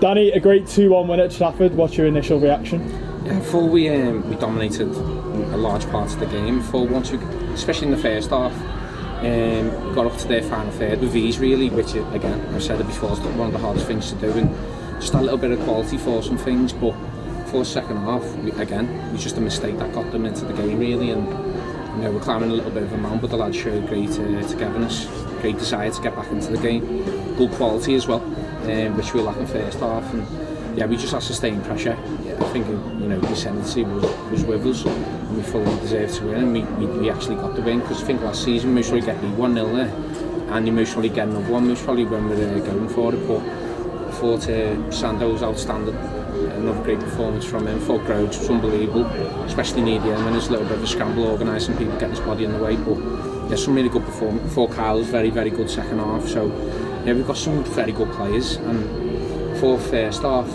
Danny, a great 2-1 win at Trafford. What's your initial reaction? Yeah, full we dominated a large part of the game. Full once we, especially in the first half, got up to their final third with ease really, which again I've said it before, is one of the hardest things to do, and just a little bit of quality for some things. But for the second half, it was just a mistake that got them into the game really, and we're climbing a little bit of a mountain, but the lads showed great togetherness, great desire to get back into the game, good quality as well, which we were lacking first half, and yeah, we just had sustained pressure. I think the ascendancy was with us, and we fully deserved to win, and we actually got the win, because I think last season we usually get the 1-0 there, and you usually get another one, most probably when we're going for it. But I thought Sando was outstanding. Another great performance from him. Thought Groves was unbelievable, especially near the end when there's a little bit of a scramble organising people, getting his body in the way. But yeah, some really good performance. Thought Kyle was very, very good second half. So yeah, we've got some very good players. And for first half,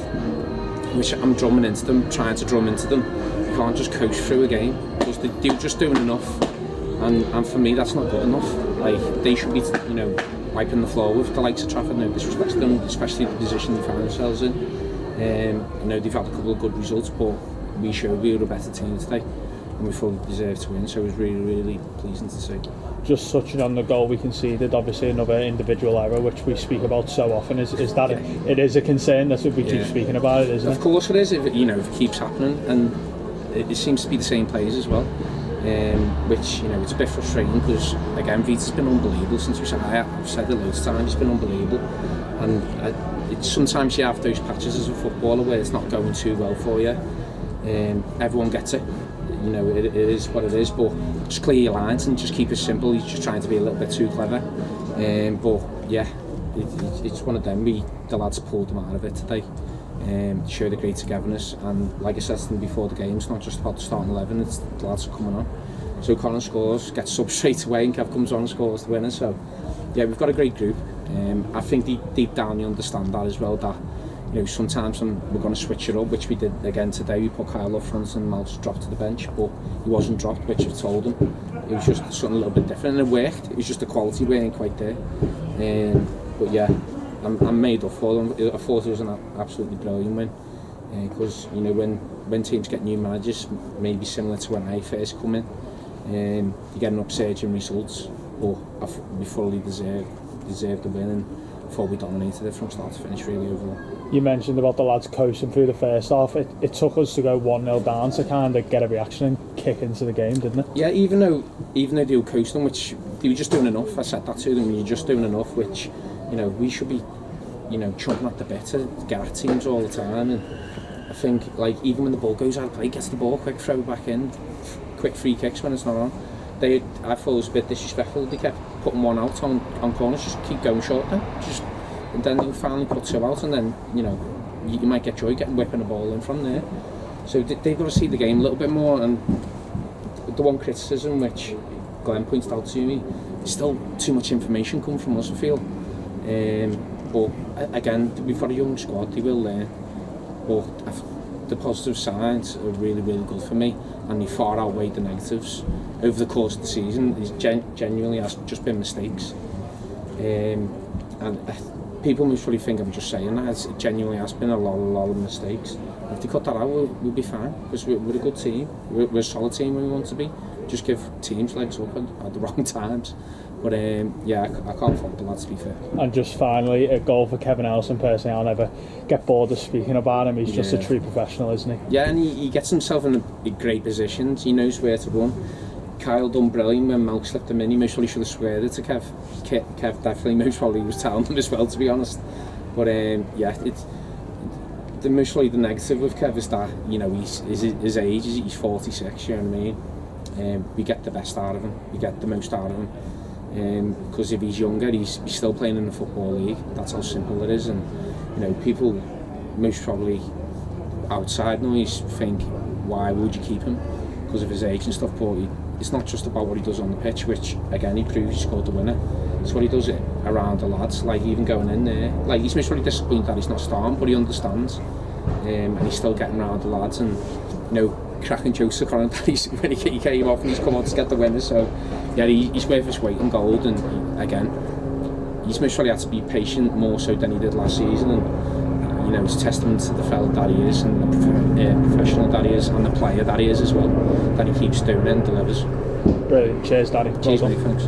which I'm drumming into them, trying to drum into them, you can't just coach through a game, because they're just doing enough. And for me, that's not good enough. Like, they should be, wiping the floor with the likes of Trafford. No disrespect to them, especially the position they find themselves in. They've had a couple of good results, but we showed we were a better team today, and we fully deserved to win, so it was really, really pleasing to see. Just touching on the goal we conceded, obviously another individual error, which we speak about so often, is that it is a concern. That's what we keep speaking about, it, isn't it? Of course it is, if it keeps happening, and it seems to be the same players as well, which it's a bit frustrating, because again Vita's been unbelievable since we started. I've said it loads of times, he's been unbelievable, and sometimes you have those patches as a footballer where it's not going too well for you. Everyone gets it. It is what it is, but just clear your lines and just keep it simple. He's just trying to be a little bit too clever. But yeah, it's one of them. The lads pulled them out of it today. Showed a great togetherness, and like I said to them before the game, it's not just about the starting 11, it's the lads are coming on. So Connor scores, gets sub straight away, and Kev comes on and scores the winner. So yeah, we've got a great group. I think deep down you understand that as well, that sometimes we're going to switch it up, which we did again today. We put Kyle up front and Mouse dropped to the bench, but he wasn't dropped, which I told him. It was just something a little bit different, and it worked. It was just the quality weren't quite there. But yeah, I'm made up for them. I thought it was an absolutely brilliant win, because when teams get new managers, maybe similar to when I first come in, you get an upsurge in results, but we fully deserved the win, and thought we dominated it from start to finish really overall. You mentioned about the lads coasting through the first half. It took us to go 1-0 down to kind of get a reaction and kick into the game, didn't it? Yeah, even though they were coasting, which they were just doing enough. I said that to them, you're just doing enough, which we should be chomping at the bit to get at teams all the time. And I think even when the ball goes out of play, gets the ball quick, throw it back in, quick free kicks when it's not on. I thought it was a bit disrespectful. They kept putting one out on corners, just keep going short then. And then you finally put two out, and then you might get joy whipping the ball in from there. So they've got to see the game a little bit more. And the one criticism which Glenn pointed out to me, is still too much information coming from us, I feel. But again, we've got a young squad, they will learn. But the positive signs are really, really good for me, and they far outweigh the negatives. Over the course of the season, it genuinely has just been mistakes. And people most probably think I'm just saying that. It genuinely has been a lot of mistakes. If they cut that out, we'll be fine, because we're a good team. We're a solid team when we want to be. Just give teams legs up at the wrong times. But yeah, I can't fault the lads, to be fair. And just finally, a goal for Kevin Ellison. Personally, I'll never get bored of speaking about him. He's just a true professional, isn't he? Yeah, and he gets himself in a great positions. He knows where to run. Kyle done brilliant when Malk slipped him in. He most probably should have squared it to Kev. Kev definitely most probably was telling him as well, to be honest. But yeah, it's most probably the negative with Kev is that his age, he's 46. You know what I mean? We get the best out of him. We get the most out of him. Because if he's younger, he's still playing in the football league. That's how simple it is. And people most probably outside noise think, why would you keep him? Because of his age and stuff. But it's not just about what he does on the pitch, which again he proves he scored the winner. It's what he does it around the lads, even going in there. He's most probably disappointed that he's not starting, but he understands, and he's still getting around the lads, and cracking jokes to Conor when he came off and he's come on to get the winner. So yeah, he's worth his weight in gold, and again he's most probably had to be patient more so than he did last season, and you know, it's a testament to the fella that he is, and the professional that he is, and the player that he is as well, that he keeps doing it and delivers. Brilliant. Cheers, Danny. Cheers, Well mate, thanks.